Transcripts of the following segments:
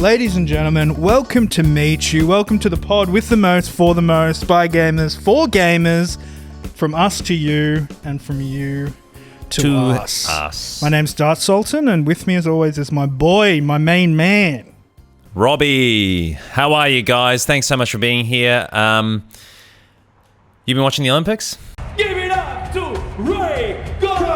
Ladies and gentlemen, welcome to Meet You. Welcome to the pod with the most, for the most, by gamers, for gamers, from us to you, and from you to us. My name's Dart Sultan, and with me as always is my boy, my main man, Robbie. How are you guys? Thanks so much for being here. You've been watching the Olympics? Give it up to Raygun!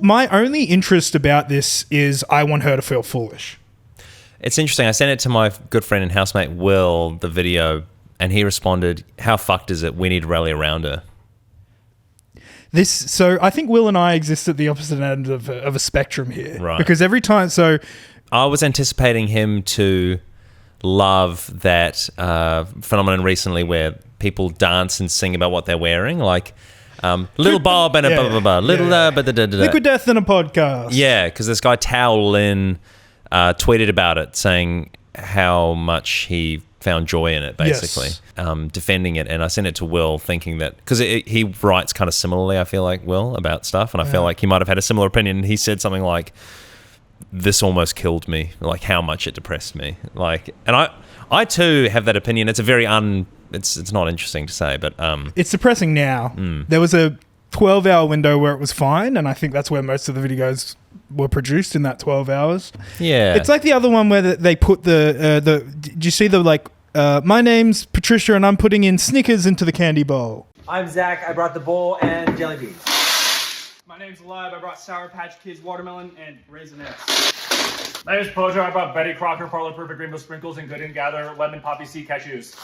My only interest about this is I want her to feel foolish. It's interesting. I sent it to my good friend and housemate Will, the video, and he responded, "How fucked is it? We need to rally around her." So I think Will and I exist at the opposite end of a spectrum here. Right. Because every time, I was anticipating him to love that phenomenon recently where people dance and sing about what they're wearing, like little Bob and a blah, blah, blah, little Liquid Death in a podcast. Yeah, because this guy Tao Lin tweeted about it, saying how much he found joy in it, basically, defending it. And I sent it to Will thinking that, because he writes kind of similarly, I feel like, Will, about stuff. And I feel like he might have had a similar opinion. And he said something like, "This almost killed me," like how much it depressed me. Like, and I too have that opinion. It's a very it's not interesting to say, but it's depressing now. There was a 12-hour window where it was fine, and I think that's where most of the videos were produced, in that 12 hours. Yeah. It's like the other one where they put did you see the my name's Patricia and I'm putting in Snickers into the candy bowl. I'm Zach. I brought the bowl and jelly beans. My name's Lab. I brought Sour Patch Kids watermelon and Raisinets. My name's Pojo. I brought Betty Crocker Parlor Perfect Rainbow Sprinkles and Good and Gather Lemon Poppy Seed Cashews.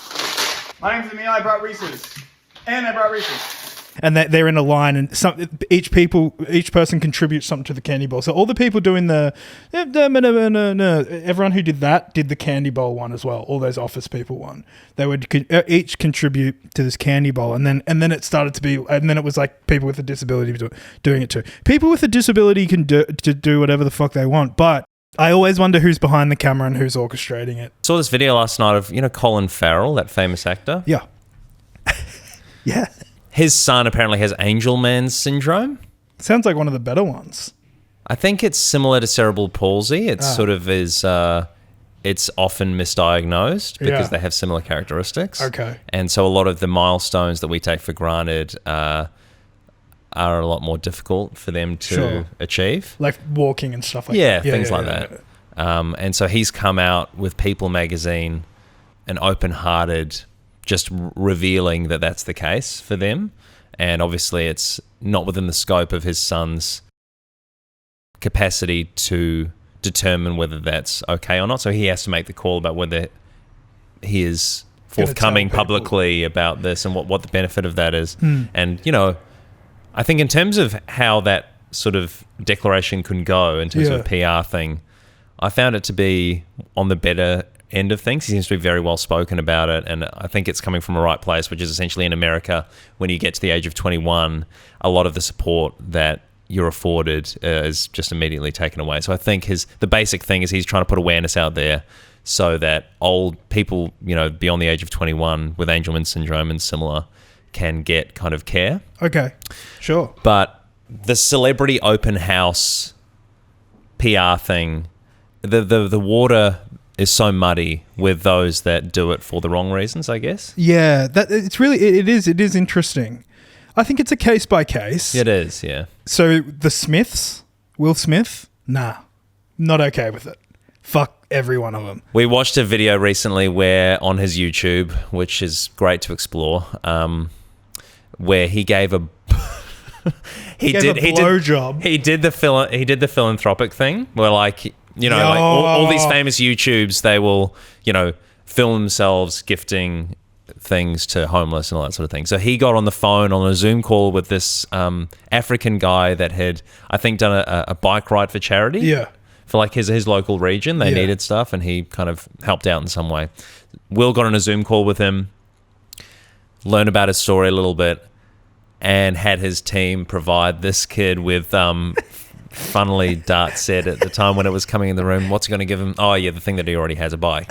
My name's Emil. I brought Reese's. And I brought Reese's. And they're in a line, and each person contributes something to the candy bowl. So all the people doing everyone who did that did the candy bowl one as well. All those office people won. They would each contribute to this candy bowl, and then it started to be, and then it was like people with a disability doing it too. People with a disability can do whatever the fuck they want, but I always wonder who's behind the camera and who's orchestrating it. Saw this video last night of Colin Farrell, that famous actor. Yeah. Yeah. His son apparently has Angelman syndrome. Sounds like one of the better ones. I think it's similar to cerebral palsy. It sort of is. It's often misdiagnosed because they have similar characteristics. Okay. And so a lot of the milestones that we take for granted are a lot more difficult for them to achieve. Like walking and stuff like that. Things like that. And so he's come out with People magazine, an open-hearted, just revealing that that's the case for them. And obviously it's not within the scope of his son's capacity to determine whether that's okay or not. So he has to make the call about whether he is forthcoming publicly about this and what the benefit of that is. And, I think in terms of how that sort of declaration can go in terms of a PR thing, I found it to be on the better end of things. He seems to be very well spoken about it, and I think it's coming from a right place, which is essentially in America, when you get to the age of 21, a lot of the support that you're afforded is just immediately taken away. So I think the basic thing is he's trying to put awareness out there so that old people, beyond the age of 21 with Angelman syndrome and similar can get kind of care. Okay, sure. But the celebrity open house PR thing, the water is so muddy with those that do it for the wrong reasons, I guess. Yeah, it is interesting. I think it's a case by case. It is, yeah. So the Smiths, Will Smith, nah, not okay with it. Fuck every one of them. We watched a video recently where on his YouTube, which is great to explore, where he gave a he did the philanthropic thing where like all these famous YouTubes, they will film themselves gifting things to homeless and all that sort of thing. So he got on the phone on a Zoom call with this African guy that had, I think, done a bike ride for charity. Yeah. For like his local region. They needed stuff, and he kind of helped out in some way. Will got on a Zoom call with him, learned about his story a little bit, and had his team provide this kid with, funnily, Dart said at the time when it was coming in the room, what's he going to give him? Oh, yeah, the thing that he already has, a bike.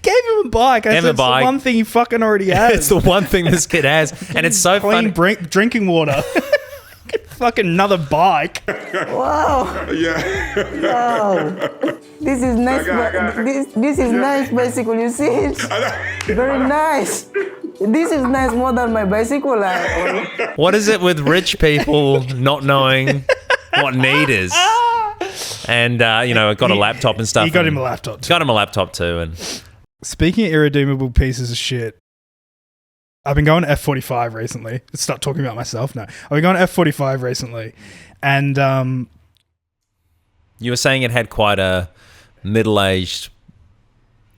Gave him a bike. It's the one thing he fucking already has. It's the one thing this kid has. And it's so funny. Drinking water. Fucking another bike. Wow. Yeah. Wow. This is nice. This is nice bicycle. You see it? Very nice. This is nice more than my bicycle. What is it with rich people not knowing what need is? And, I got a laptop and stuff. He got him a laptop. Got him a laptop too. And speaking of irredeemable pieces of shit, I've been going to F45 recently. Let's start talking about myself now. I've been going to F45 recently. And you were saying it had quite a middle-aged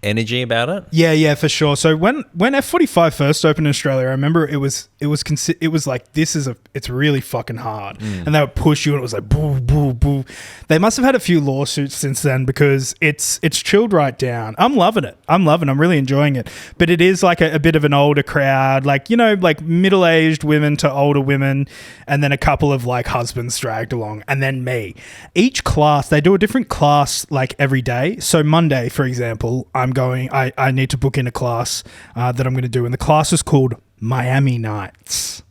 energy about it? Yeah, for sure. So when F45 first opened in Australia, I remember it was like, it's really fucking hard. And they would push you and it was like boo boo boo. They must have had a few lawsuits since then because it's chilled right down. I'm loving it. I'm really enjoying it. But it is like a bit of an older crowd, like, like middle-aged women to older women, and then a couple of like husbands dragged along, and then me. Each class, they do a different class like every day. So Monday, for example, I need to book in a class that I'm going to do, and the class is called Miami Nights.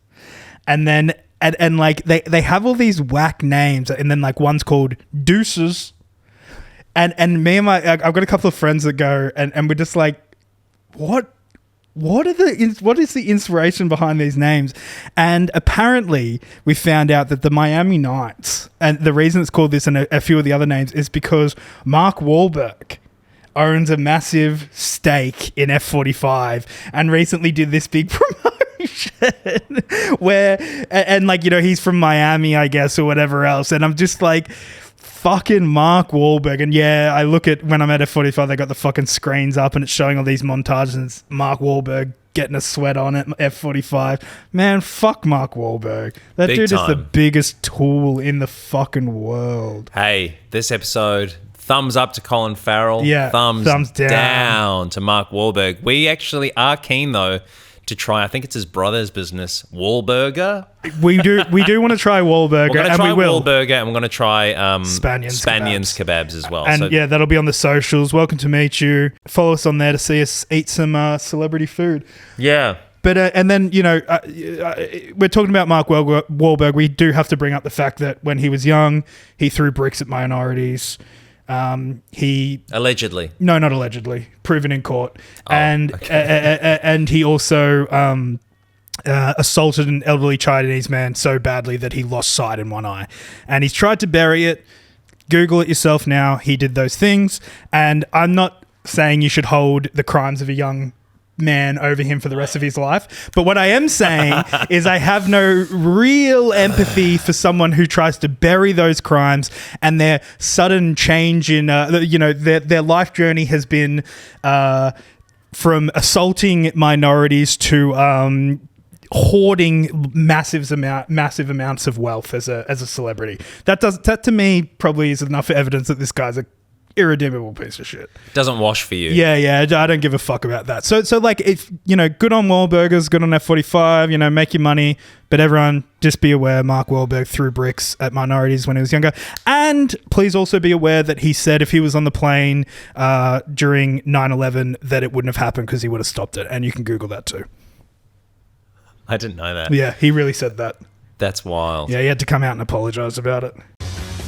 And then and like they have all these whack names, and then like one's called Deuces, and me and I've got a couple of friends that go, and we're just like, what is the inspiration behind these names? And apparently we found out that the Miami Nights, and the reason it's called this and a few of the other names, is because Mark Wahlberg owns a massive stake in F45 and recently did this big promotion where, and like, he's from Miami, I guess, or whatever else. And I'm just like, fucking Mark Wahlberg. And yeah, I look at, when I'm at F45, they got the fucking screens up and it's showing all these montages and it's Mark Wahlberg getting a sweat on at F45. Man, fuck Mark Wahlberg. That Big dude time. is the biggest tool in the fucking world. Hey, this episode, thumbs up to Colin Farrell. Yeah, thumbs down to Mark Wahlberg. We actually are keen, though, to try, I think it's his brother's business, Wahlburger. We do want to try Wahlburger, We're going to and try we will. Wahlburger, and we're going to try Spanions kebabs as well. And So yeah, that'll be on the socials. Welcome to meet you. Follow us on there to see us eat some celebrity food. yeah. But and then we're talking about Mark Wahlberg. We do have to bring up the fact that when he was young, he threw bricks at minorities. He Allegedly. no, not allegedly, proven in court, and okay. And he also assaulted an elderly Chinese man so badly that he lost sight in one eye, and he's tried to bury it. Google it yourself now. He did those things, and I'm not saying you should hold the crimes of a young man over him for the rest of his life. But what I am saying is I have no real empathy for someone who tries to bury those crimes, and their sudden change in, their life journey has been from assaulting minorities to hoarding massive amounts of wealth as a celebrity. That to me probably is enough evidence that this guy's a irredeemable piece of shit. Doesn't wash for you. Yeah, I don't give a fuck about that. So like, if good on Wahlburgers, good on F45, make your money, but everyone just be aware Mark Wahlberg threw bricks at minorities when he was younger. And please also be aware that he said if he was on the plane during 9/11 that it wouldn't have happened because he would have stopped it. And you can Google that too. I didn't know that. Yeah, he really said that. That's wild. Yeah, he had to come out and apologize about it.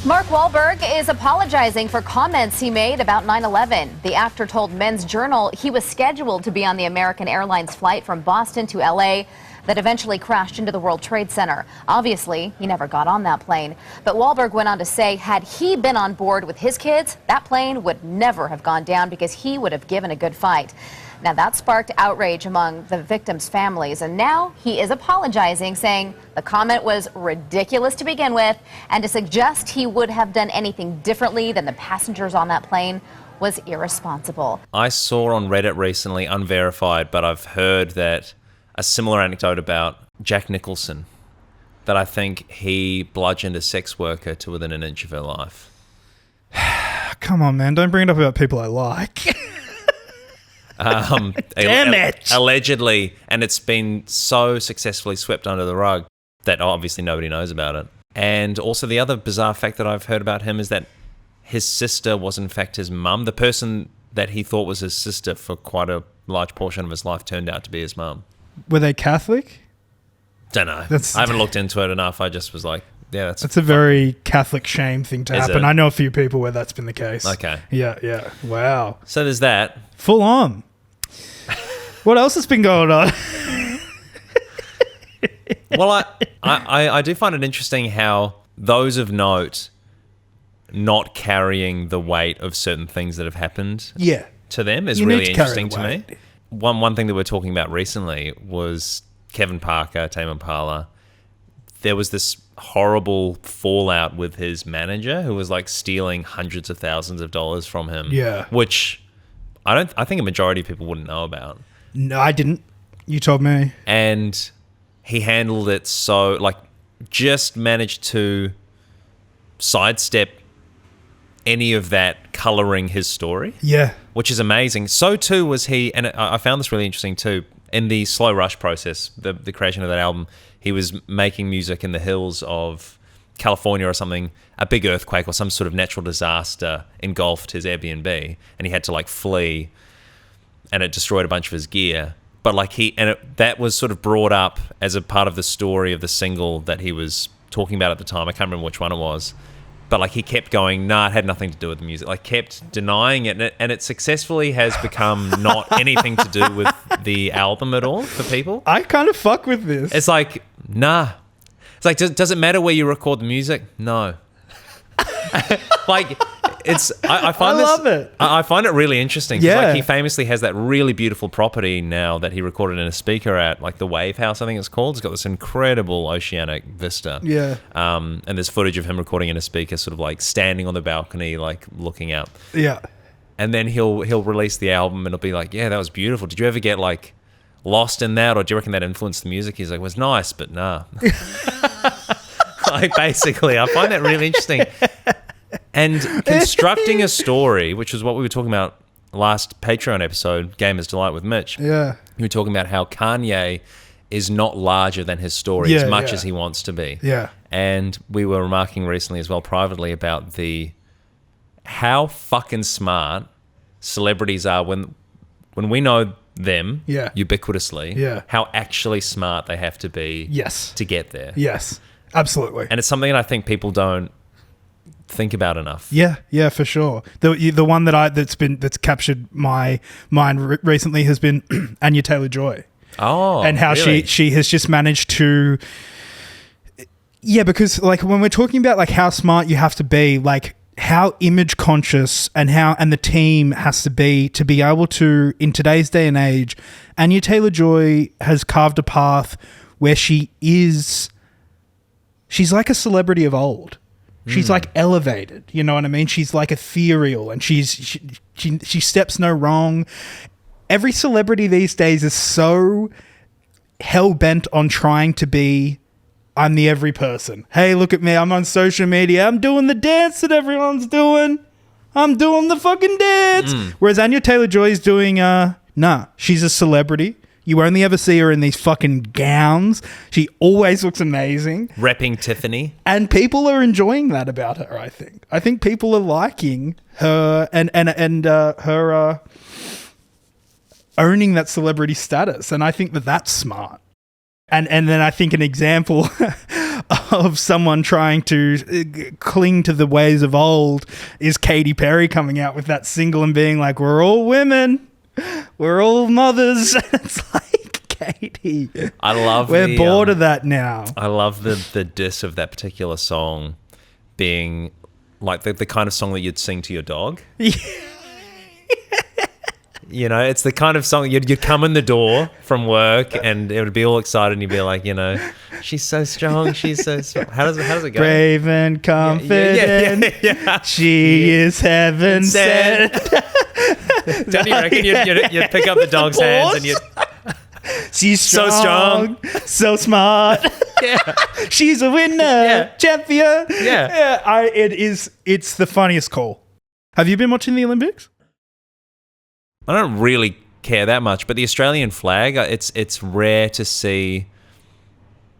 Mark Wahlberg is apologizing for comments he made about 9/11. The actor told Men's Journal he was scheduled to be on the American Airlines flight from Boston to LA that eventually crashed into the World Trade Center. Obviously, he never got on that plane. But Wahlberg went on to say had he been on board with his kids, that plane would never have gone down because he would have given a good fight. Now, that sparked outrage among the victims' families, and now he is apologizing, saying the comment was ridiculous to begin with, and to suggest he would have done anything differently than the passengers on that plane was irresponsible. I saw on Reddit recently, unverified, but I've heard that a similar anecdote about Jack Nicholson, that I think he bludgeoned a sex worker to within an inch of her life. Come on, man. Don't bring it up about people I like. Damn it. Allegedly, and it's been so successfully swept under the rug that obviously nobody knows about it. And also the other bizarre fact that I've heard about him is that his sister was in fact his mum. The person that he thought was his sister for quite a large portion of his life turned out to be his mum. Were they Catholic? Don't know. I haven't looked into it enough. I just was like, yeah, that's a very Catholic shame thing to happen. I know a few people where that's been the case. Okay. Yeah. Wow. So there's that. Full on. What else has been going on? Well, I do find it interesting how those of note not carrying the weight of certain things that have happened to them is really interesting to me. One thing that we're talking about recently was Kevin Parker, Tame Impala. There was this horrible fallout with his manager who was like stealing hundreds of thousands of dollars from him. Yeah. Which I think a majority of people wouldn't know about. No, I didn't. You told me. And he handled it so, like, just managed to sidestep any of that coloring his story. Yeah. Which is amazing. So too was he, and I found this really interesting too, in the Slow Rush process, the creation of that album, he was making music in the hills of California or something. A big earthquake or some sort of natural disaster engulfed his Airbnb and he had to like flee and it destroyed a bunch of his gear. But like that was sort of brought up as a part of the story of the single that he was talking about at the time. I can't remember which one it was. But like he kept going, nah, it had nothing to do with the music. Like kept denying it, and it successfully has become not anything to do with the album at all for people. I kind of fuck with this. It's like, nah. It's like, does it matter where you record the music? No. Like, I love it. I find it really interesting. Yeah. Like he famously has that really beautiful property now that he recorded in a speaker at, like the Wave House, I think it's called. It's got this incredible oceanic vista. Yeah. And there's footage of him recording in a speaker, sort of like standing on the balcony, like looking out. Yeah. And then he'll release the album and it'll be like, yeah, that was beautiful. Did you ever get like lost in that, or do you reckon that influenced the music? He's like, it was nice, but nah. Like basically, I find that really interesting. And constructing a story, which is what we were talking about last Patreon episode, Gamer's Delight with Mitch. Yeah. We were talking about how Kanye is not larger than his story as much as he wants to be. Yeah. And we were remarking recently as well privately about how fucking smart celebrities are when we know them ubiquitously, how actually smart they have to be to get there. Yes, absolutely. And it's something that I think people don't think about enough. Yeah, for sure. The one that's captured my mind recently has been Anya Taylor-Joy. Oh, and how really? she has just managed to. Yeah, because like when we're talking about like how smart you have to be, like how image conscious and the team has to be able to, in today's day and age, Anya Taylor-Joy has carved a path where she's like a celebrity of old. She's like elevated, you know what I mean? She's like ethereal and she steps no wrong. Every celebrity these days is so hell-bent on trying to be, I'm the every person. Hey, look at me. I'm on social media. I'm doing the dance that everyone's doing. I'm doing the fucking dance. Whereas Anya Taylor-Joy is doing, she's a celebrity. You only ever see her in these fucking gowns. She always looks amazing. Repping Tiffany. And people are enjoying that about her, I think. I think people are liking her and her owning that celebrity status. And I think that's smart. And then I think an example of someone trying to cling to the ways of old is Katy Perry coming out with that single and being like, we're all women. We're all mothers. It's like, Katie. We're bored of that now. I love the diss of that particular song being like the kind of song that you'd sing to your dog. Yeah. You know, it's the kind of song you'd come in the door from work and it would be all excited and you'd be like, you know, she's so strong, she's so strong. How does it go? Brave and confident. Yeah. She is heaven sent. Don't you reckon you'd pick up the dog's hands and you'd... She's So strong. so smart. Yeah. She's a winner, champion. Yeah. It's the funniest call. Have you been watching the Olympics? I don't really care that much, but the Australian flag, it's rare to see,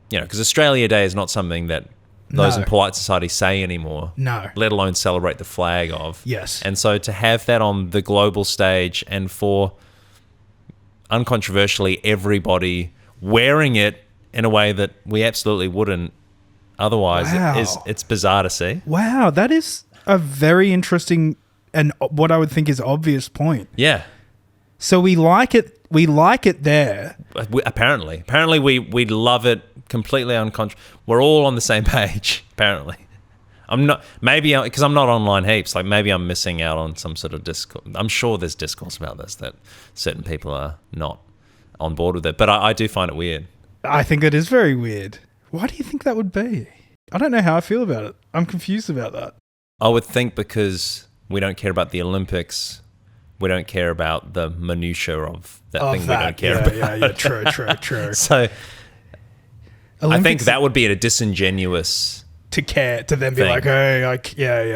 because Australia Day is not something that those in polite society say anymore. No. Let alone celebrate the flag of. Yes. And so to have that on the global stage and for uncontroversially everybody wearing it in a way that we absolutely wouldn't otherwise, it's bizarre to see. Wow, that is a very interesting and what I would think is obvious point. Yeah. So we like it there. Apparently we love it completely we're all on the same page, apparently. I'm not, maybe because I'm not online heaps, like maybe I'm missing out on some sort of discourse. I'm sure there's discourse about this that certain people are not on board with it, but I do find it weird. I think it is very weird. Why do you think that would be? I don't know how I feel about it. I'm confused about that. I would think because we don't care about the Olympics, we don't care about the minutiae of that thing we don't care about. Yeah, true. So Olympics, I think that would be a disingenuous to care to then be thing. like, hey,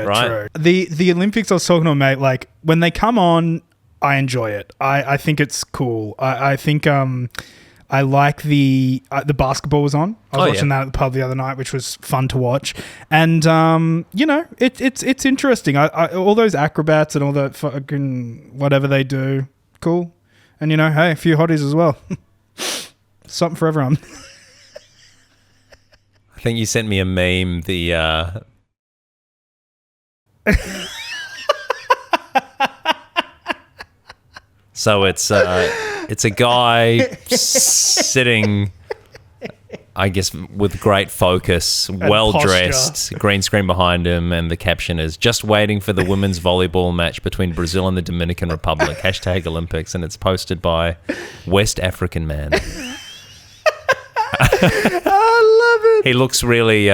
Right. true. The Olympics I was talking to a mate, like when they come on, I enjoy it. I think it's cool. I think I like the basketball was on. I was watching that at the pub the other night, which was fun to watch. And it's interesting. I all those acrobats and all that fucking whatever they do, cool. And hey, a few hotties as well. Something for everyone. I think you sent me a meme, so it's a guy sitting, I guess, with great focus, well dressed, green screen behind him, and the caption is "Just waiting for the women's volleyball match between Brazil and the Dominican Republic." #Olympics, and it's posted by West African man. I love it. He looks really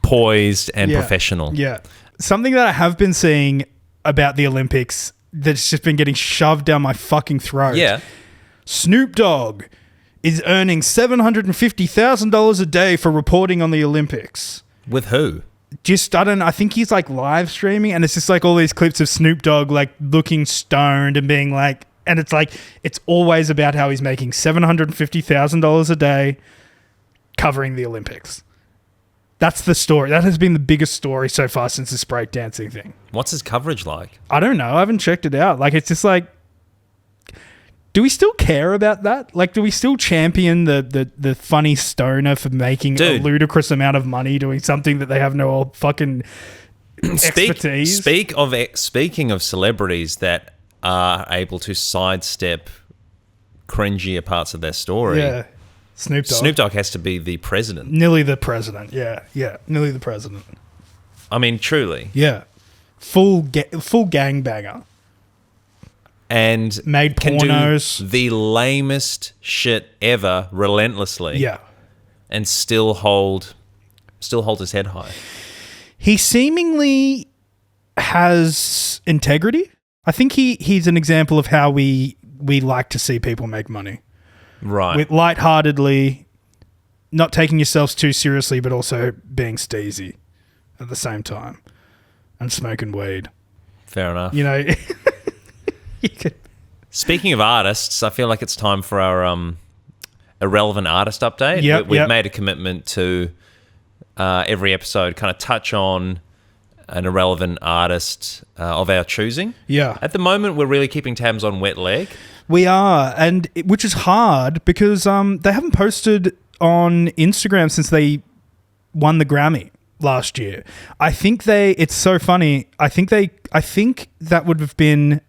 poised and professional. Yeah. Something that I have been seeing about the Olympics that's just been getting shoved down my fucking throat. Yeah. Snoop Dogg is earning $750,000 a day for reporting on the Olympics. With who? I think he's like live streaming, and it's just like all these clips of Snoop Dogg like looking stoned and being like, and it's like, it's always about how he's making $750,000 a day covering the Olympics. That's the story. That has been the biggest story so far since this breakdancing thing. What's his coverage like? I don't know. I haven't checked it out. Like, it's just like, do we still care about that? Like, do we still champion the funny stoner for making a ludicrous amount of money doing something that they have no fucking expertise? Speaking of celebrities that are able to sidestep cringier parts of their story. Yeah. Snoop Dogg. Snoop Dogg has to be the president. Nearly the president. Yeah. Nearly the president. I mean, truly. Yeah. Full gangbanger. And made pornos. Can do the lamest shit ever relentlessly. Yeah. And still hold his head high. He seemingly has integrity. I think he's an example of how we like to see people make money. Right. With lightheartedly, not taking yourselves too seriously, but also being steezy at the same time and smoking weed. Fair enough. You could. Speaking of artists, I feel like it's time for our irrelevant artist update. Yep, We've made a commitment to every episode kind of touch on an irrelevant artist of our choosing. Yeah. At the moment, we're really keeping tabs on Wet Leg. We are, which is hard because they haven't posted on Instagram since they won the Grammy last year. I think it's so funny. I think that would have been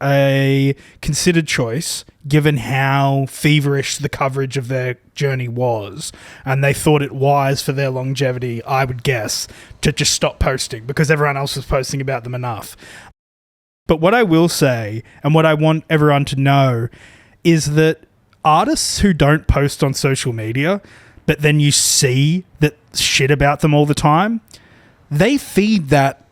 a considered choice given how feverish the coverage of their journey was, and they thought it wise for their longevity, I would guess, to just stop posting because everyone else was posting about them enough. But what I will say, and what I want everyone to know, is that artists who don't post on social media, but then you see that shit about them all the time, they feed that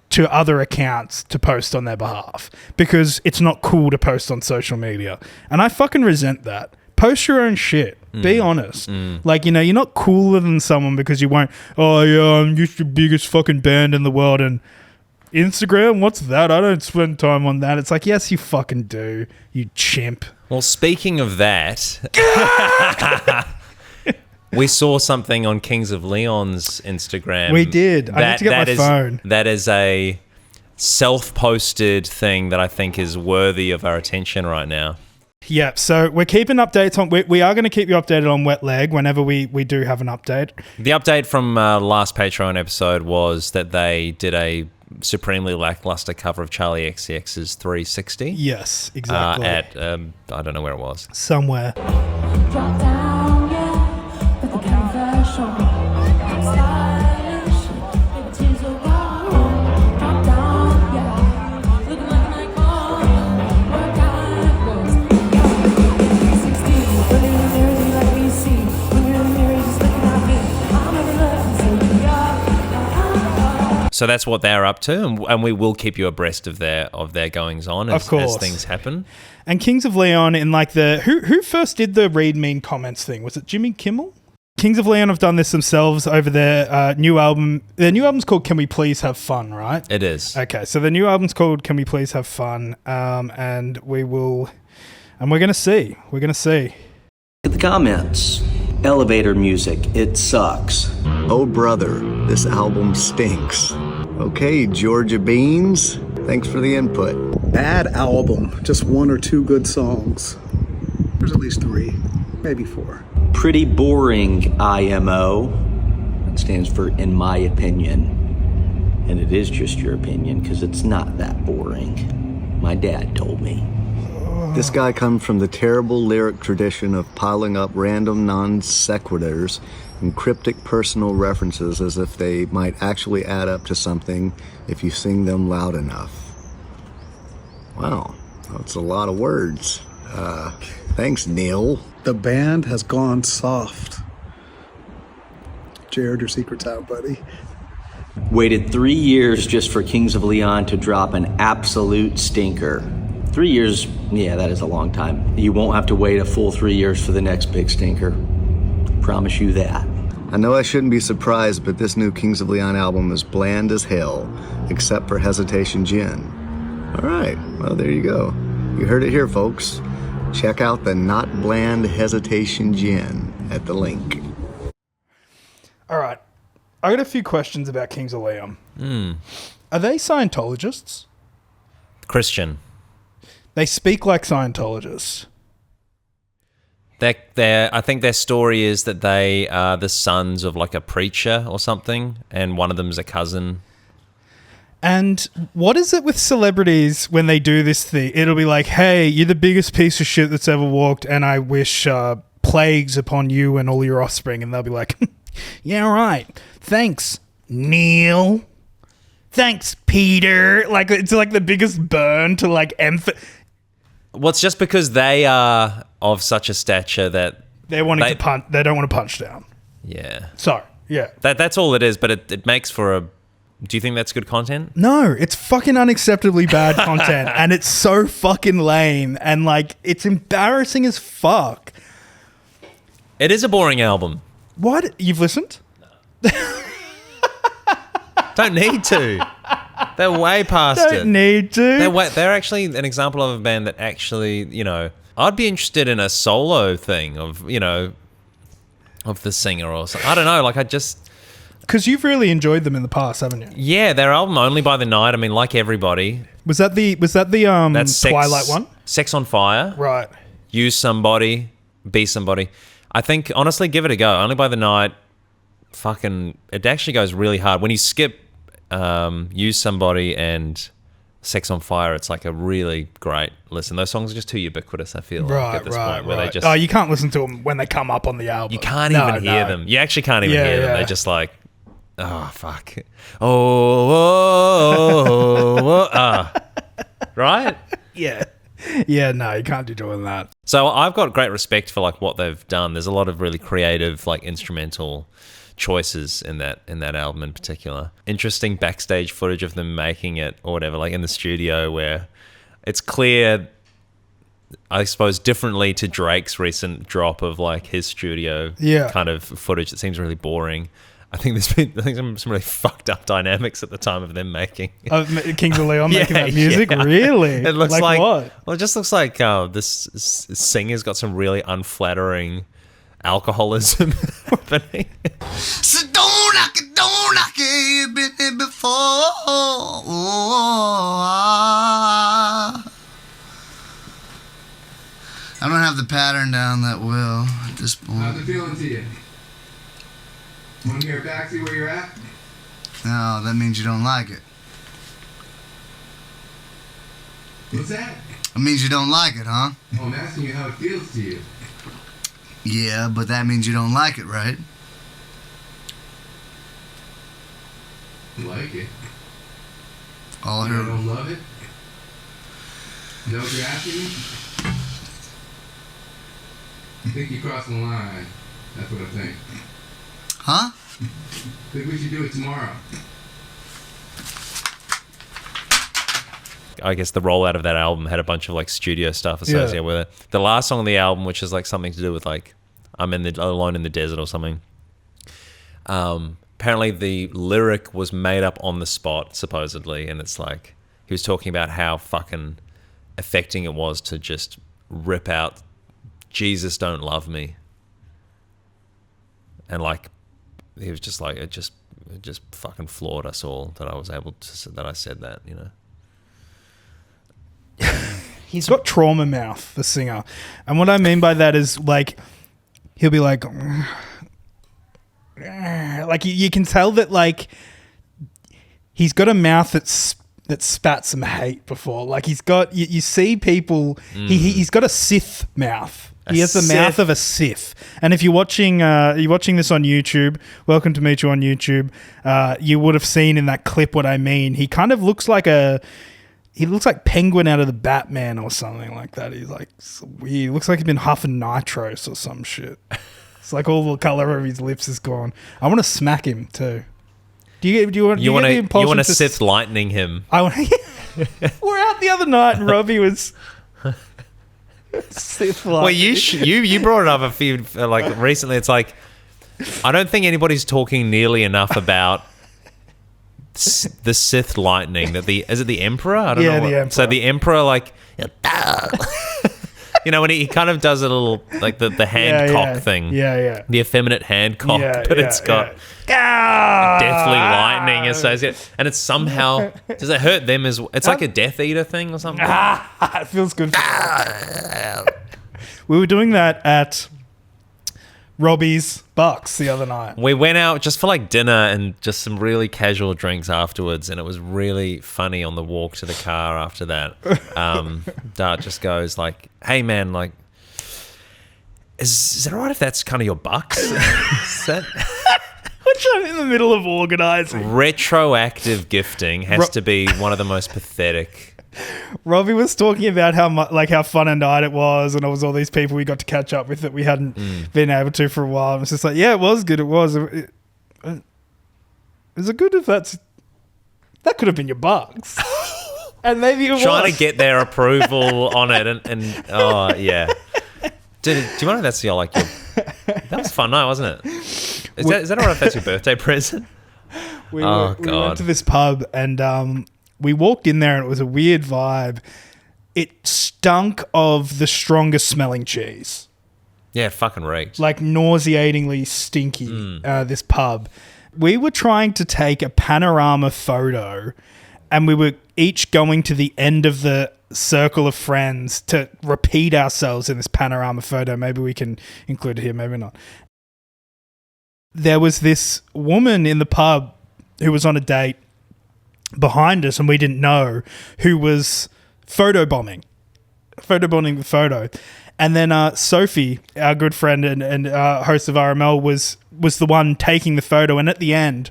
to other accounts to post on their behalf because it's not cool to post on social media. And I fucking resent that. Post your own shit. Be honest. Like, you know, you're not cooler than someone because you won't, oh, yeah, I'm just the biggest fucking band in the world. And Instagram, what's that? I don't spend time on that. It's like, yes, you fucking do, you chimp. Well, speaking of that, we saw something on Kings of Leon's Instagram. We did. I need to get my phone. That is a self-posted thing that I think is worthy of our attention right now. Yeah, so we're keeping updates on... We are going to keep you updated on Wet Leg whenever we do have an update. The update from last Patreon episode was that they did a supremely lackluster cover of Charlie XCX's 360. Yes, exactly. At, I don't know where it was. Somewhere. Drop down, yeah, with the confession. Stylish, maybe tears are wrong. Drop down, yeah, looking like an icon. Work out, 360, but in the mirror, you like me see. When you're in the mirror, just looking at me. I'll never let you say yeah. So that's what they're up to, and we will keep you abreast of their goings on as things happen. And Kings of Leon in like the... Who first did the read mean comments thing? Was it Jimmy Kimmel? Kings of Leon have done this themselves over their new album. Their new album's called Can We Please Have Fun, right? It is. Okay, so the new album's called Can We Please Have Fun, and we're going to see. We're going to see. At the comments. Elevator music, it sucks. Oh brother, this album stinks. Okay, Georgia Beans, thanks for the input. Bad album, just one or two good songs. There's at least 3, maybe 4. Pretty boring, IMO. That stands for in my opinion. And it is just your opinion, because it's not that boring. My dad told me. This guy comes from the terrible lyric tradition of piling up random non sequiturs and cryptic personal references as if they might actually add up to something if you sing them loud enough. Wow, that's a lot of words. Thanks, Neil. The band has gone soft. Jared, your secret's out, buddy. Waited 3 years just for Kings of Leon to drop an absolute stinker. 3 years, yeah, that is a long time. You won't have to wait a full 3 years for the next big stinker. Promise you that. I know I shouldn't be surprised, but this new Kings of Leon album is bland as hell, except for Hesitation Gin. All right, well, there you go. You heard it here, folks. Check out the Not Bland Hesitation Gin at the link. All right. I got a few questions about Kings of Leon. Are they Scientologists? Christian. They speak like Scientologists. I think their story is that they are the sons of like a preacher or something, and one of them's a cousin. And what is it with celebrities when they do this thing? It'll be like, hey, you're the biggest piece of shit that's ever walked, and I wish plagues upon you and all your offspring. And they'll be like, yeah, right. Thanks, Neil. Thanks, Peter. Like, it's like the biggest burn to like Well, it's just because they are of such a stature that they don't want to punch down. Yeah. Sorry. Yeah. That's all it is, but it makes for a... Do you think that's good content? No, it's fucking unacceptably bad content, and it's so fucking lame, and like it's embarrassing as fuck. It is a boring album. What? You've listened? No. Don't need to. They're way past it. Don't need to. They're actually an example of a band that actually, you know, I'd be interested in a solo thing of, you know, of the singer or something. I don't know, like I just... Because you've really enjoyed them in the past, haven't you? Yeah, their album Only by the Night, I mean, like everybody. Was that the That's Twilight one? Sex on Fire. Right. Use Somebody, Be Somebody. I think, honestly, give it a go. Only by the Night, fucking, it actually goes really hard. When you skip Use Somebody and Sex on Fire, it's like a really great listen. Those songs are just too ubiquitous, I feel like, at this point. Where they just, you can't listen to them when they come up on the album. You can't even hear them. You actually can't even hear them. They're just like, oh, fuck. Right? Yeah. Yeah, no, you can't be doing that. So I've got great respect for like what they've done. There's a lot of really creative, like instrumental choices in that album in particular. Interesting backstage footage of them making it or whatever, like in the studio, where it's clear, I suppose, differently to Drake's recent drop of like his studio kind of footage that seems really boring. I think some really fucked up dynamics at the time of them making Kings of Leon making that music. Really, it looks like what? Well, it just looks like this singer's got some really unflattering alcoholism happening. So don't knock it, you've been here before. I don't have the pattern down that well at this point. How's it feeling to you? Want to hear back, see where you're at? No, that means you don't like it. What's that? That means you don't like it, huh? Oh, I'm asking you how it feels to you. Yeah, but that means you don't like it, right? Like it? All You her. don't love it? Is that what you're asking me? I think you're crossing the line. That's what I think. Huh? I think we should do it tomorrow. I guess the rollout of that album had a bunch of like studio stuff associated with it. The last song on the album, which is like something to do with like I'm alone in the desert or something. Apparently the lyric was made up on the spot, supposedly, and it's like he was talking about how fucking affecting it was to just rip out "Jesus Don't Love Me," and like he was just like it just fucking floored us all that I was able to that I said that, you know. He's got trauma mouth, the singer. And what I mean by that is, like, he'll be like you can tell that, like, he's got a mouth that spat some hate before. Like, he's got, you see people, he's got a Sith mouth. He has the mouth of a Sith. And if you're watching this on YouTube, welcome to meet you on YouTube, you would have seen in that clip what I mean. He kind of looks like he looks like Penguin out of the Batman or something like that. He's like weird. He looks like he's been huffing nitros or some shit. It's like all the color of his lips is gone. I want to smack him too. Do you want to Sith lightning him? We're out the other night and Robbie was Sith lightning. Well, you brought it up a few like recently. It's like I don't think anybody's talking nearly enough about the Sith lightning. Is it the Emperor? I don't know. The Emperor. So the Emperor, like, you know, when he kind of does a little like the hand cock thing. Yeah. The effeminate hand cock, but it's got deathly lightning associated, and it's somehow does it hurt them as well? It's like a Death Eater thing or something. It feels good. We were doing that at Robbie's Bucks the other night. We went out just for like dinner and just some really casual drinks afterwards, and it was really funny on the walk to the car after that. Dart just goes like, "Hey man, like, is it alright if that's kind of your bucks?" Which I'm in the middle of organising. Retroactive gifting has to be one of the most pathetic. Robbie was talking about how fun a night it was, and it was all these people we got to catch up with that we hadn't been able to for a while. And it's just like, yeah, it was good. It was. Is it good if that could have been your bucks? And maybe it was. Trying to get their approval on it, and oh yeah. Do you want to know that's your that was a fun night, wasn't it? Is that alright if that's your birthday present? We went to this pub and we walked in there and it was a weird vibe. It stunk of the strongest smelling cheese. Yeah, fucking reeked. Like nauseatingly stinky, this pub. We were trying to take a panorama photo and we were each going to the end of the circle of friends to repeat ourselves in this panorama photo. Maybe we can include it here, maybe not. There was this woman in the pub who was on a date behind us and we didn't know, who was photobombing the photo. And then Sophie, our good friend and host of RML, was the one taking the photo. And at the end,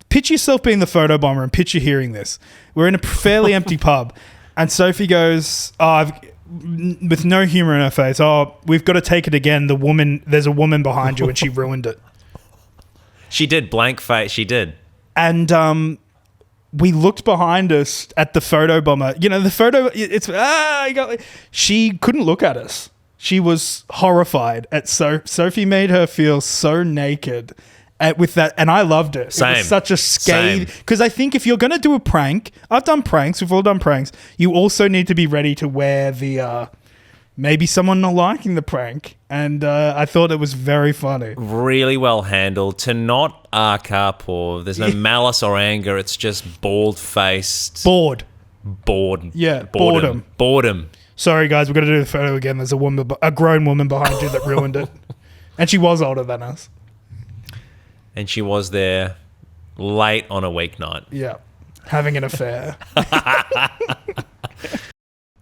picture yourself being the photo bomber and picture hearing this. We're in a fairly empty pub and Sophie goes, with no humor in her face, we've got to take it again. There's a woman behind you and she ruined it. She did, blank face, she did. And we looked behind us at the photo bomber. You know, the photo, she couldn't look at us. She was horrified at Sophie made her feel so naked with that, and I loved it. Same. It was such a scathe, because I think if you're going to do a prank, I've done pranks, we've all done pranks, you also need to be ready to wear the, maybe someone not liking the prank, and I thought it was very funny. Really well handled, to not arc up or there's no malice or anger, it's just bald-faced. Bored. Yeah, Boredom. Sorry, guys, we've got to do the photo again. There's a grown woman behind you that ruined it. And she was older than us. And she was there late on a weeknight. Yeah, having an affair.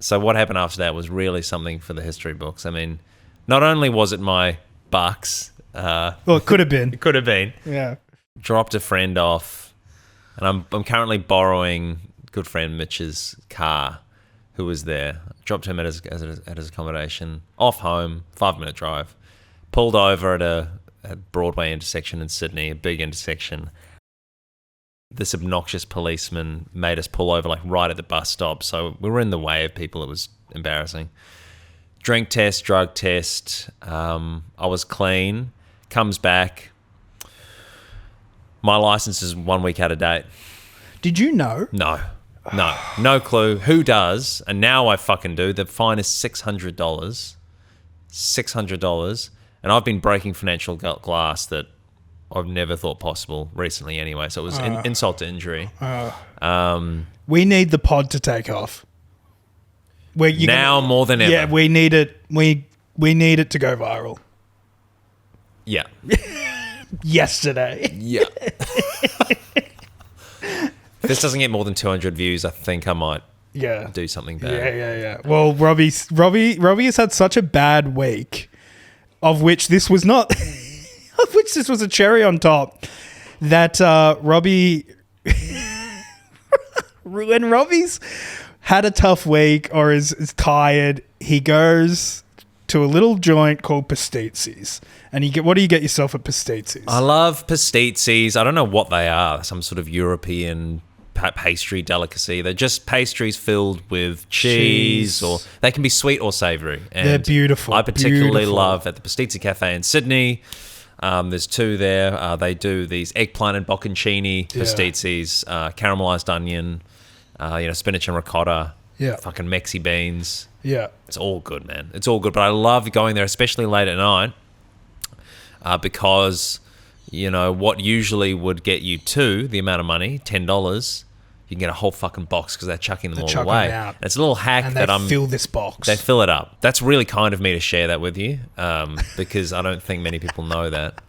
So what happened after that was really something for the history books. I mean, not only was it my bucks. Well, it could have been. It could have been. Yeah. Dropped a friend off. And I'm currently borrowing good friend Mitch's car, who was there. Dropped him at his accommodation. Off home, 5-minute drive. Pulled over at a Broadway intersection in Sydney, a big intersection. This obnoxious policeman made us pull over like right at the bus stop, so we were in the way of people. It was embarrassing. Drink test, drug test. I was clean. Comes back. My license is 1 week out of date. Did you know? No clue. Who does? And now I fucking do. The fine is $600. $600. And I've been breaking financial glass that I've never thought possible recently anyway. So it was insult to injury. We need the pod to take off. More than ever. Yeah, we need it. We need it to go viral. Yeah. Yesterday. Yeah. If this doesn't get more than 200 views, I think I might do something bad. Yeah. Well, Robbie has had such a bad week, of which this was not, of which this was a cherry on top, that Robbie, when Robbie's had a tough week or is tired, he goes to a little joint called Pastries. And what do you get yourself at Pastries? I love Pastries. I don't know what they are. Some sort of European pastry delicacy. They're just pastries filled with cheese, or they can be sweet or savory. And they're beautiful. I particularly love at the Pastries Cafe in Sydney. There's two there. They do these eggplant and bocconcini pastries, caramelized onion, spinach and ricotta, fucking Mexi beans. Yeah. It's all good, man. It's all good. But I love going there, especially late at night, because, what usually would get you the amount of money, $10, you can get a whole fucking box because they're chucking them all away. And it's a little hack and that they fill this box. They fill it up. That's really kind of me to share that with you, because I don't think many people know that.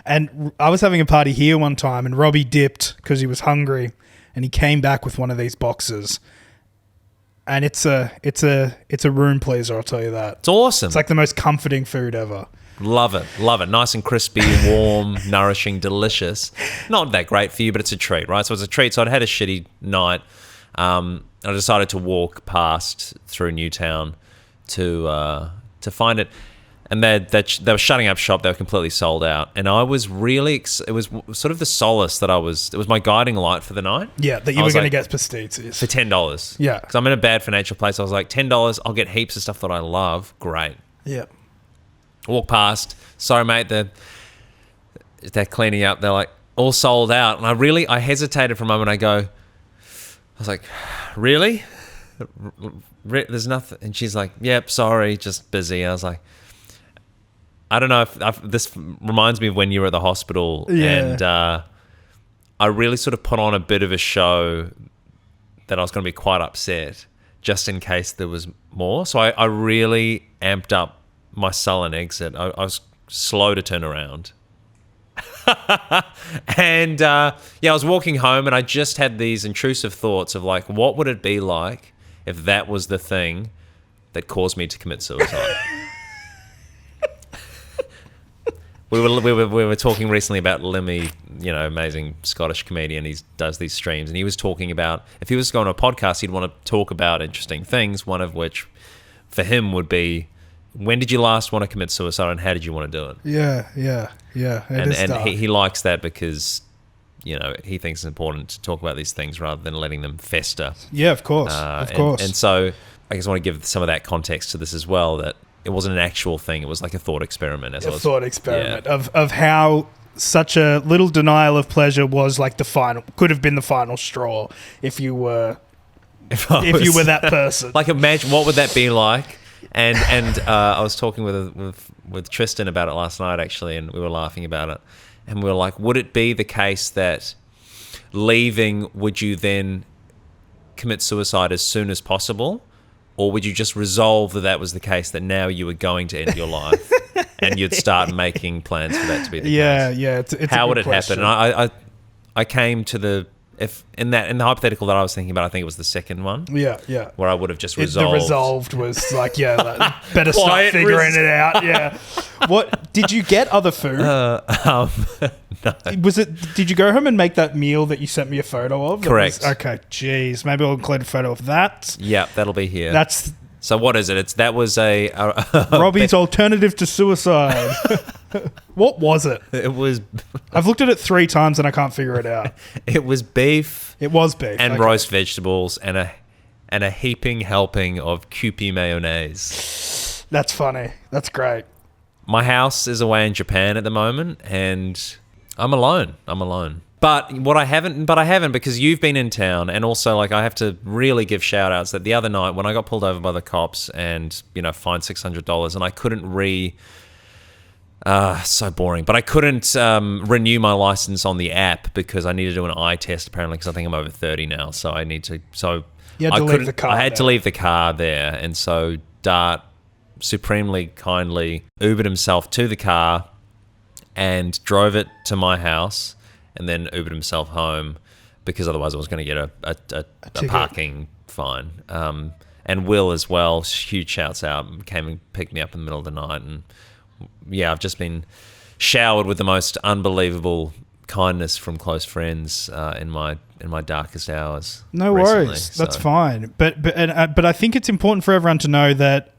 And I was having a party here one time, and Robbie dipped because he was hungry, and he came back with one of these boxes. And it's a room pleaser, I'll tell you that. It's awesome. It's like the most comforting food ever. Love it. Nice and crispy, warm, nourishing, delicious. Not that great for you, but it's a treat, right? So it's a treat. So I'd had a shitty night. I decided to walk past through Newtown to find it. And they were shutting up shop. They were completely sold out. And I was really... it was sort of the solace that it was my guiding light for the night. Yeah, that you were going to get Pastries. For $10. Yeah. Because I'm in a bad financial place. I was like, $10, I'll get heaps of stuff that I love. Great. Yeah. Walk past. Sorry, mate. They're cleaning up. They're like, all sold out. And I hesitated for a moment. I was like, really? There's nothing. And she's like, yep, sorry, just busy. I was like, I don't know if this reminds me of when you were at the hospital. Yeah. And I really sort of put on a bit of a show that I was going to be quite upset just in case there was more. So I really amped up my sullen exit. I was slow to turn around. And I was walking home, and I just had these intrusive thoughts of like, what would it be like if that was the thing that caused me to commit suicide? We were talking recently about Limmy, amazing Scottish comedian. He does these streams, and he was talking about if he was going to a podcast, he'd want to talk about interesting things. One of which, for him, would be when did you last want to commit suicide, and how did you want to do it? Yeah. And he likes that because, you know, he thinks it's important to talk about these things rather than letting them fester. Yeah, of course, And so I just want to give some of that context to this as well, that it wasn't an actual thing. It was like a thought experiment. Of how such a little denial of pleasure was like could have been the final straw if you were you were that person. Like, imagine what would that be like. And I was talking with Tristan about it last night, actually, and we were laughing about it. And we were like, would it be the case that leaving, would you then commit suicide as soon as possible? Or would you just resolve that was the case, that now you were going to end your life and you'd start making plans for that to be the case? Yeah. It's how a would good it happen? question. And I came to the... If in the hypothetical that I was thinking about, I think it was the second one. Yeah. Where I would have just resolved. The resolved was like, better start figuring it out. Yeah. What did you get other food? No. Did you go home and make that meal that you sent me a photo of? Correct. Okay. Jeez. Maybe I'll include a photo of that. Yeah, that'll be here. That's. So what is it? That was a Robbie's alternative to suicide. What was it? It was. I've looked at it 3 times and I can't figure it out. It was beef. It was beef and roast vegetables and a heaping helping of Kewpie mayonnaise. That's funny. That's great. My house is away in Japan at the moment, and I'm alone. But I haven't because you've been in town, and also like I have to really give shout outs that the other night when I got pulled over by the cops and, you know, fined $600, and I couldn't so boring, but I couldn't renew my license on the app because I need to do an eye test apparently, because I think I'm over 30 now, so I need to. So you had to leave the car. I had to leave the car there, and so Dart supremely kindly Ubered himself to the car and drove it to my house, and then Ubered himself home because otherwise I was going to get a parking fine. And Will as well, huge shouts out, came and picked me up in the middle of the night. And yeah, I've just been showered with the most unbelievable kindness from close friends in my darkest hours. No recently, worries, that's fine. But I think it's important for everyone to know that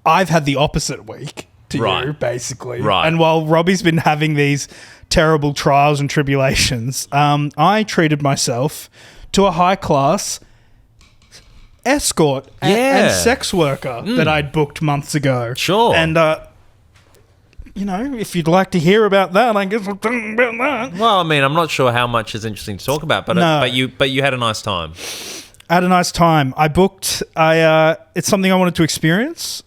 I've had the opposite week to you, basically. Right. And while Robbie's been having these terrible trials and tribulations, I treated myself to a high-class escort and sex worker that I'd booked months ago. Sure. And, you know, if you'd like to hear about that, I guess we'll talk about that. Well, I mean, I'm not sure how much is interesting to talk about, but No. but you had a nice time. I had a nice time. I booked. It's something I wanted to experience.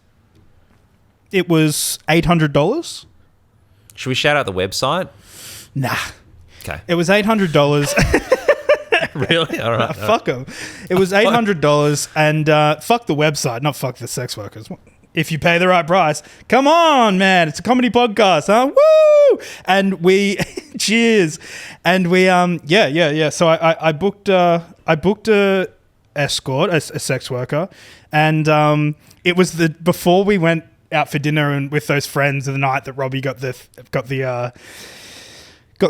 It was $800. Should we shout out the website? Nah. Okay. It was $800. Really? All right. Fuck them. It was $800, and fuck the website, not fuck the sex workers. If you pay the right price, come on, man! It's a comedy podcast, huh? Woo! And we, cheers, and we, yeah. So I booked a escort, a sex worker, and it was before we went out for dinner and with those friends of the night that Robbie got the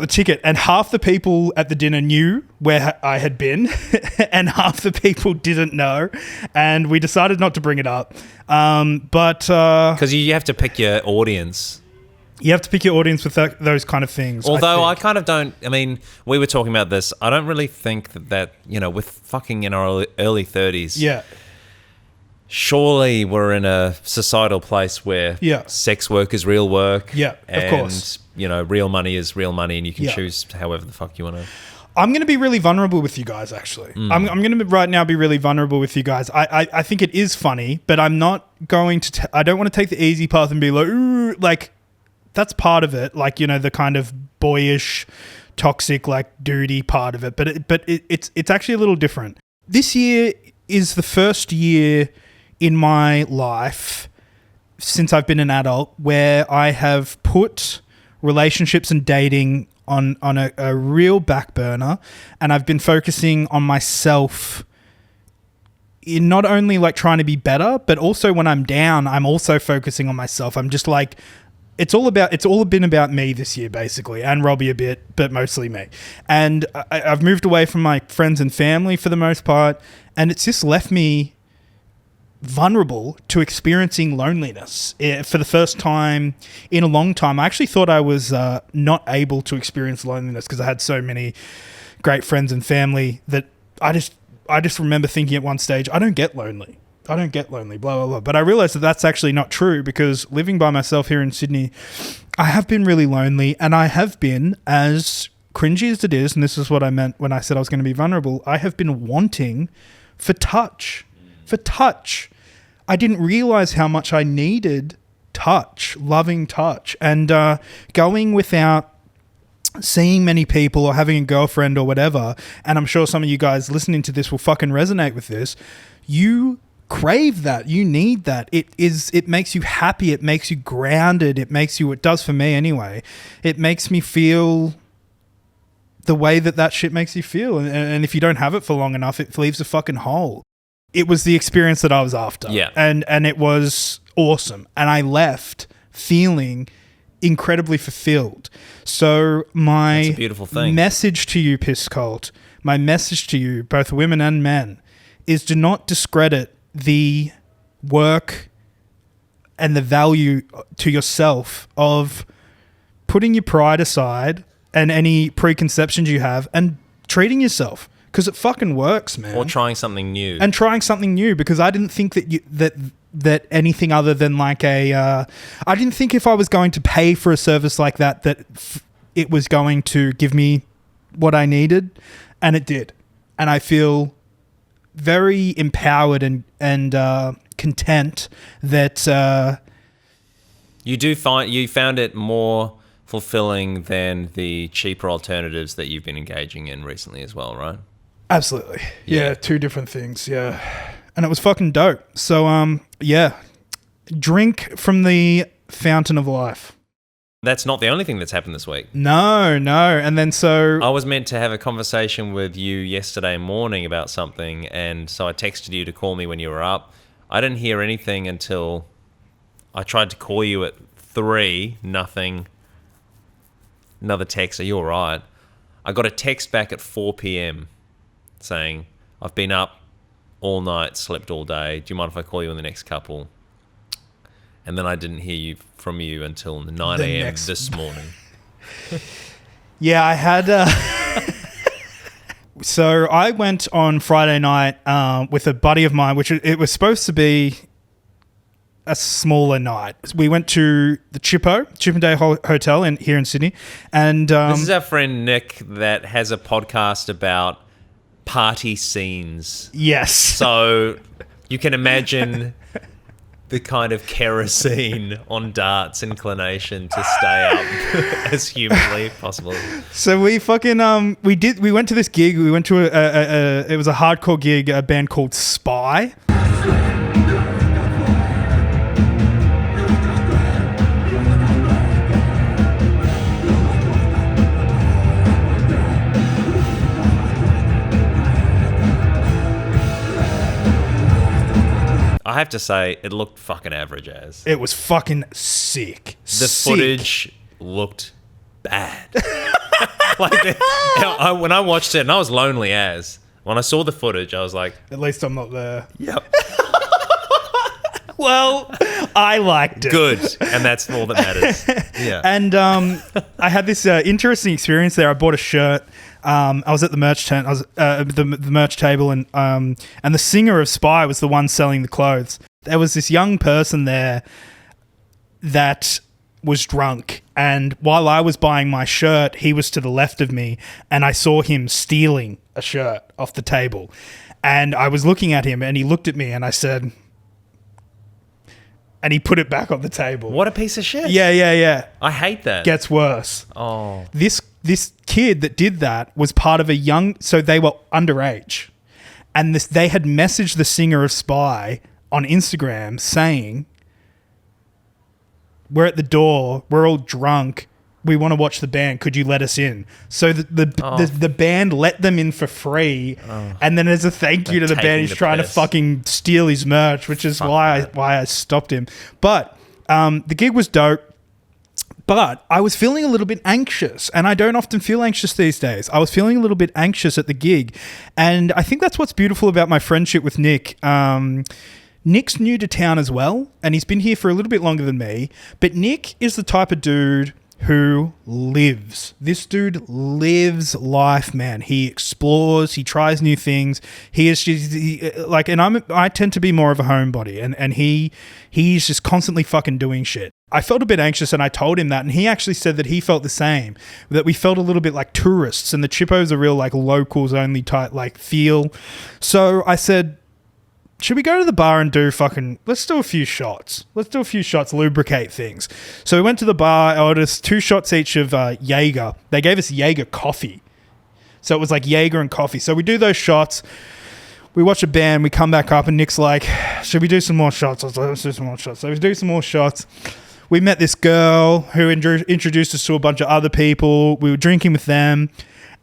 ticket, and half the people at the dinner knew where I had been and half the people didn't know, and we decided not to bring it up. But because you have to pick your audience. You have to pick your audience with those kind of things. Although I kind of don't, I mean, we were talking about this. I don't really think that you know, with fucking in our early 30s. Yeah. Surely we're in a societal place where sex work is real work. Yeah, and, of course. You know, real money is real money, and you can choose however the fuck you want to. I'm going to be really vulnerable with you guys, actually. I'm going to right now be really vulnerable with you guys. I think it is funny, but I'm not going to... I don't want to take the easy path and be like, ooh, like, that's part of it. Like, you know, the kind of boyish, toxic, like, duty part of it. But it's actually a little different. This year is the first year in my life since I've been an adult where I have put relationships and dating on a real back burner, and I've been focusing on myself in not only like trying to be better, but also when I'm down, I'm also focusing on myself. I'm just like, it's all been about me this year, basically, and Robbie a bit, but mostly me. And I've moved away from my friends and family for the most part, and it's just left me vulnerable to experiencing loneliness for the first time in a long time. I actually thought I was not able to experience loneliness because I had so many great friends and family that I just remember thinking at one stage, I don't get lonely, blah, blah, blah. But I realized that that's actually not true, because living by myself here in Sydney, I have been really lonely, and I have been, as cringy as it is, and this is what I meant when I said I was going to be vulnerable, I have been wanting for touch. I didn't realize how much I needed touch, loving touch, and going without seeing many people or having a girlfriend or whatever, and I'm sure some of you guys listening to this will fucking resonate with this. You crave that. You need that. It makes you happy. It makes you grounded. It does for me anyway. It makes me feel the way that shit makes you feel. And if you don't have it for long enough, it leaves a fucking hole. It was the experience that I was after. Yeah. And it was awesome. And I left feeling incredibly fulfilled. So That's a beautiful thing. message to you, Piss Cult, my message to you, both women and men, is do not discredit the work and the value to yourself of putting your pride aside and any preconceptions you have and treating yourself, because it fucking works, man. Or trying something new. And trying something new, because I didn't think that anything other than like I didn't think if I was going to pay for a service like that it was going to give me what I needed, and it did. And I feel very empowered and content that you found it more fulfilling than the cheaper alternatives that you've been engaging in recently as well, right? Absolutely. Yeah, two different things. Yeah. And it was fucking dope. So, drink from the fountain of life. That's not the only thing that's happened this week. No. And then so... I was meant to have a conversation with you yesterday morning about something, and so I texted you to call me when you were up. I didn't hear anything until I tried to call you at 3, nothing. Another text, are you all right? I got a text back at 4 p.m. saying, I've been up all night, slept all day. Do you mind if I call you in the next couple? And then I didn't hear from you until 9 a.m. this morning. Yeah, I had... So I went on Friday night with a buddy of mine, which it was supposed to be a smaller night. We went to the Chippendale Hotel here in Sydney. And this is our friend Nick that has a podcast about party scenes. Yes. So you can imagine the kind of kerosene on Dart's inclination to stay up as humanly possible. So we fucking we went to this gig. We went to it was a hardcore gig, a band called Spy. I have to say, it looked fucking average as. It was fucking sick. The footage looked bad. When I watched it, and I was lonely as, when I saw the footage, I was like... At least I'm not there. Yep. Well, I liked it. Good. And that's all that matters. Yeah. And I had this interesting experience there. I bought a shirt. I was at the merch tent. I was the merch table, and the singer of Spy was the one selling the clothes. There was this young person there that was drunk, and while I was buying my shirt, he was to the left of me, and I saw him stealing a shirt off the table. And I was looking at him, and he looked at me, and I said... And he put it back on the table. What a piece of shit. Yeah. I hate that. Gets worse. Oh. This kid that did that was part of so they were underage. And they had messaged the singer of Spy on Instagram saying, we're at the door, we're all drunk, we want to watch the band, could you let us in? So the band let them in for free, and then as a thank you to the band, he's trying to fucking steal his merch, which is why I stopped him. But the gig was dope, but I was feeling a little bit anxious, and I don't often feel anxious these days. I was feeling a little bit anxious at the gig, and I think that's what's beautiful about my friendship with Nick. Nick's new to town as well, and he's been here for a little bit longer than me, but Nick is the type of dude who lives. This dude lives life, man. He explores, he tries new things. He is just I tend to be more of a homebody, and he's just constantly fucking doing shit. I felt a bit anxious, and I told him that, and he actually said that he felt the same, that we felt a little bit like tourists, and the Chippo's a real like locals only type like feel. So I said, should we go to the bar and let's do a few shots. Let's do a few shots, lubricate things. So we went to the bar, I ordered us 2 shots each of Jaeger. They gave us Jaeger coffee. So it was like Jaeger and coffee. So we do those shots. We watch a band, we come back up, and Nick's like, should we do some more shots? I was like, let's do some more shots. So we do some more shots. We met this girl who introduced us to a bunch of other people. We were drinking with them.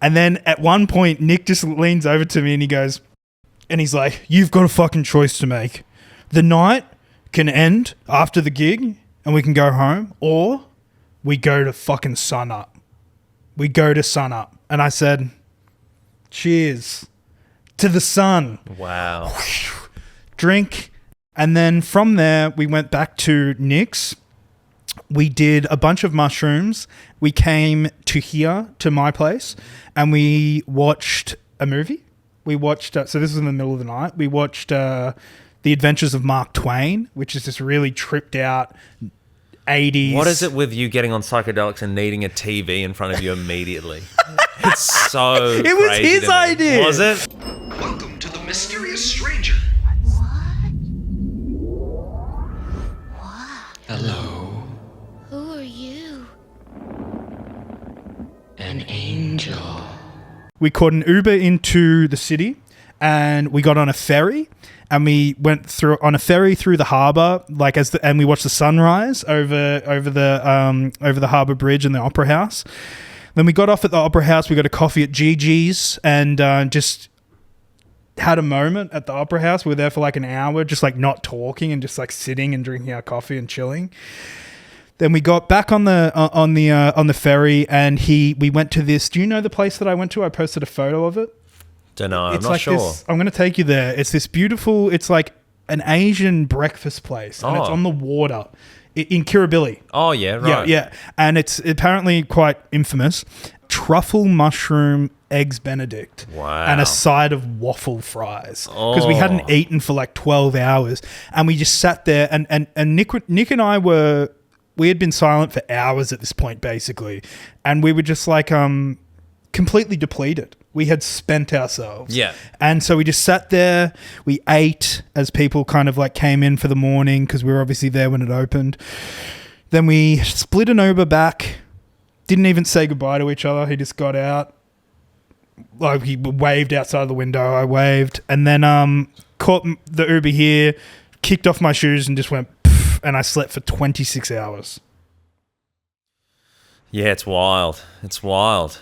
And then at one point, Nick just leans over to me and he goes, and he's like, you've got a fucking choice to make. The night can end after the gig and we can go home, or we go to fucking sun up. We go to sun up. And I said, cheers to the sun. Wow. Drink. And then from there, we went back to Nick's. We did a bunch of mushrooms. We came to here, to my place, and we watched a movie. We watched, so this was in the middle of the night, we watched The Adventures of Mark Twain, which is this really tripped out 80s. What is it with you getting on psychedelics and needing a TV in front of you immediately? It's so It was crazy his to me. idea. Was it? Welcome to the mysterious stranger. Hello, Who are you? an angel. We caught an Uber into the city and we got on a ferry and we went on a ferry through the harbour, and we watched the sunrise over the harbour bridge and the Opera House. Then we got off at the Opera House. We got a coffee at Gigi's and just had a moment at the Opera House. We were there for like an hour, just like not talking and just like sitting and drinking our coffee and chilling. Then we got back on the ferry and we went to this. Do you know the place that I went to? I posted a photo of it. Don't know. It's I'm not like sure. I'm going to take you there. It's this beautiful. It's like an Asian breakfast place, and it's on the water in Kirribilli. Oh yeah, right. Yeah, and it's apparently quite infamous. Truffle mushroom eggs Benedict. Wow. And a side of waffle fries because we hadn't eaten for like 12 hours, and we just sat there. And Nick and I we had been silent for hours at this point, basically, and we were just like completely depleted. We had spent ourselves. Yeah. And so we just sat there. We ate as people kind of like came in for the morning because we were obviously there when it opened. Then we split an Uber back. Didn't even say goodbye to each other. He just got out. Like he waved outside the window. I waved. And then caught the Uber here, kicked off my shoes and just went pff, and I slept for 26 hours. Yeah, it's wild. It's wild.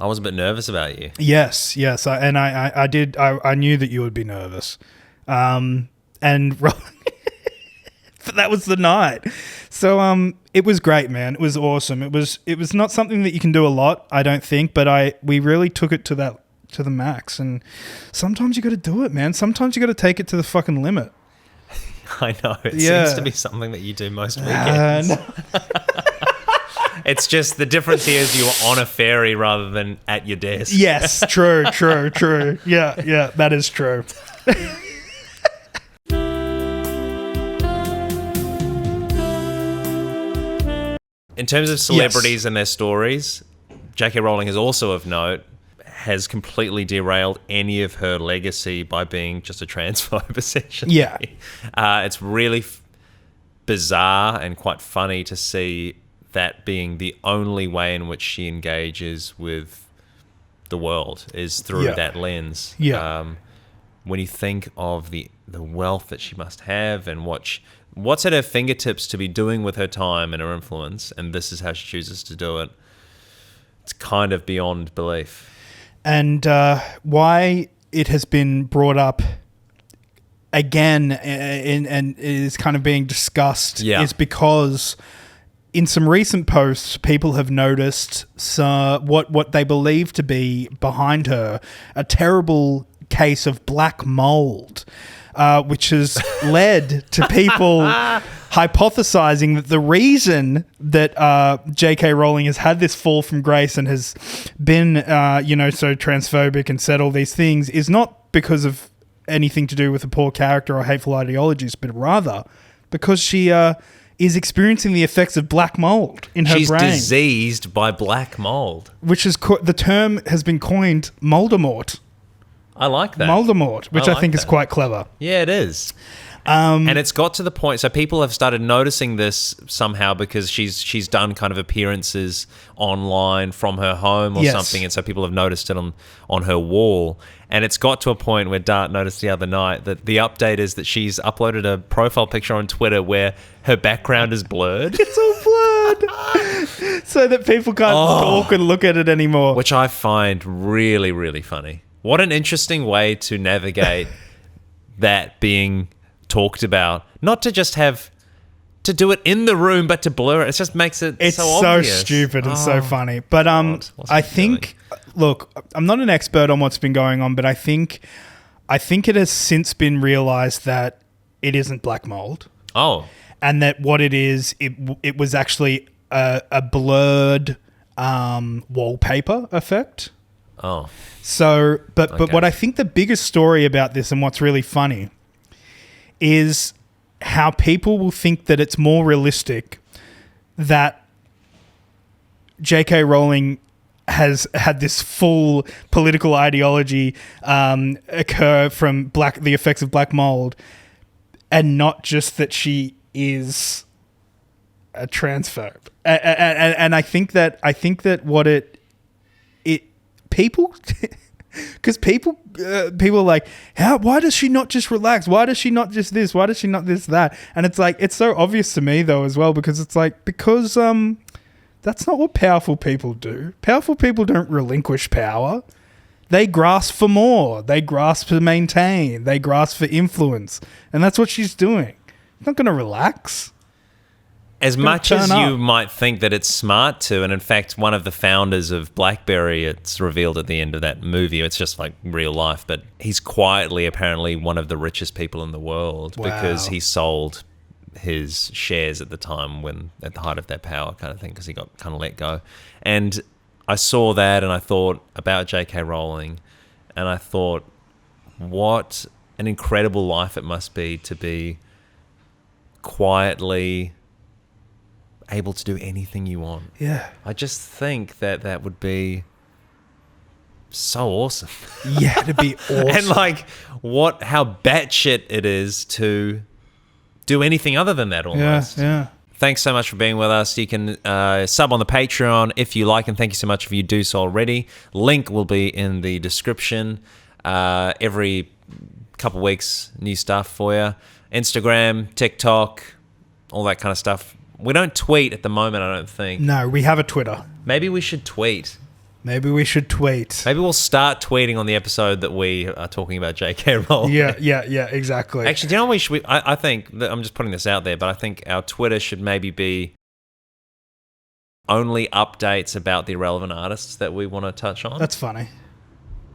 I was a bit nervous about you. Yes. I did. I knew that you would be nervous. But that was the night. So it was great, man. It was awesome. It was not something that you can do a lot, I don't think, but we really took it to the max. And sometimes you got to do it, man. Sometimes you got to take it to the fucking limit. I know. It seems to be something that you do most weekends. No. It's just the difference here is you were on a ferry rather than at your desk. Yes, true. Yeah, that is true. In terms of celebrities and their stories, J.K. Rowling is also of note, has completely derailed any of her legacy by being just a transphobe, essentially. Yeah. It's really bizarre and quite funny to see that being the only way in which she engages with the world is through that lens. Yeah. When you think of the wealth that she must have and what's at her fingertips to be doing with her time and her influence, and this is how she chooses to do it, it's kind of beyond belief. And why it has been brought up again and is kind of being discussed is because in some recent posts, people have noticed what they believe to be behind her, a terrible case of black mold. which has led to people hypothesizing that the reason that J.K. Rowling has had this fall from grace and has been, so transphobic and said all these things is not because of anything to do with a poor character or hateful ideologies, but rather because she is experiencing the effects of black mold in her brain. She's diseased by black mold. Which is the term has been coined Moldemort. I like that. Moldemort, which I think is quite clever. Yeah, it is. And it's got to the point, so people have started noticing this somehow because she's done kind of appearances online from her home or something, and so people have noticed it on her wall. And it's got to a point where Dart noticed the other night that the update is that she's uploaded a profile picture on Twitter where her background is blurred. It's all blurred. So that people can't talk and look at it anymore. Which I find really, really funny. What an interesting way to navigate that being talked about. Not to just have to do it in the room, but to blur it. It just makes it it's so obvious. It's so stupid and so funny. But I think, look, I'm not an expert on what's been going on, but I think it has since been realized that it isn't black mold. Oh. And that what it is, it was actually a blurred wallpaper effect. Oh. So, but what I think the biggest story about this and what's really funny is how people will think that it's more realistic that J.K. Rowling has had this full political ideology occur from the effects of black mold, and not just that she is a transphobe. And I think that what it people. Because people are like, why does she not just relax? Why does she not just this? Why does she not this, that? And it's like, it's so obvious to me, though, as well, because it's like, because that's not what powerful people do. Powerful people don't relinquish power. They grasp for more. They grasp to maintain. They grasp for influence. And that's what she's doing. She's not going to relax. As much as you might think that it's smart to, and in fact, one of the founders of BlackBerry, it's revealed at the end of that movie, it's just like real life, but he's quietly apparently one of the richest people in the world because he sold his shares at the time when at the height of that power kind of thing, because he got kind of let go. And I saw that and I thought about J.K. Rowling, and I thought, what an incredible life it must be to be quietly able to do anything you want. Yeah. I just think that would be so awesome. Yeah, it'd be awesome. And like how batshit it is to do anything other than that almost. Yeah. Thanks so much for being with us. You can sub on the Patreon if you like, and thank you so much if you do so already. Link will be in the description. Every couple weeks, new stuff for you. Instagram, TikTok, all that kind of stuff. We don't tweet at the moment, I don't think. No, we have a Twitter. Maybe we should tweet. Maybe we'll start tweeting on the episode that we are talking about J.K. Rowling. Yeah, exactly. Actually, do you know what we should... I think... that I'm just putting this out there, but I think our Twitter should maybe be only updates about the irrelevant artists that we want to touch on. That's funny.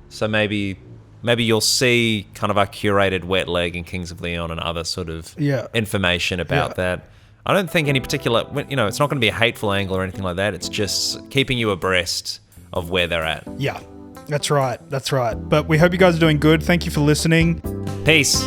So maybe you'll see kind of our curated Wet Leg and Kings of Leon and other sort of information about that. I don't think any particular... it's not going to be a hateful angle or anything like that. It's just keeping you abreast of where they're at. Yeah, that's right. But we hope you guys are doing good. Thank you for listening. Peace.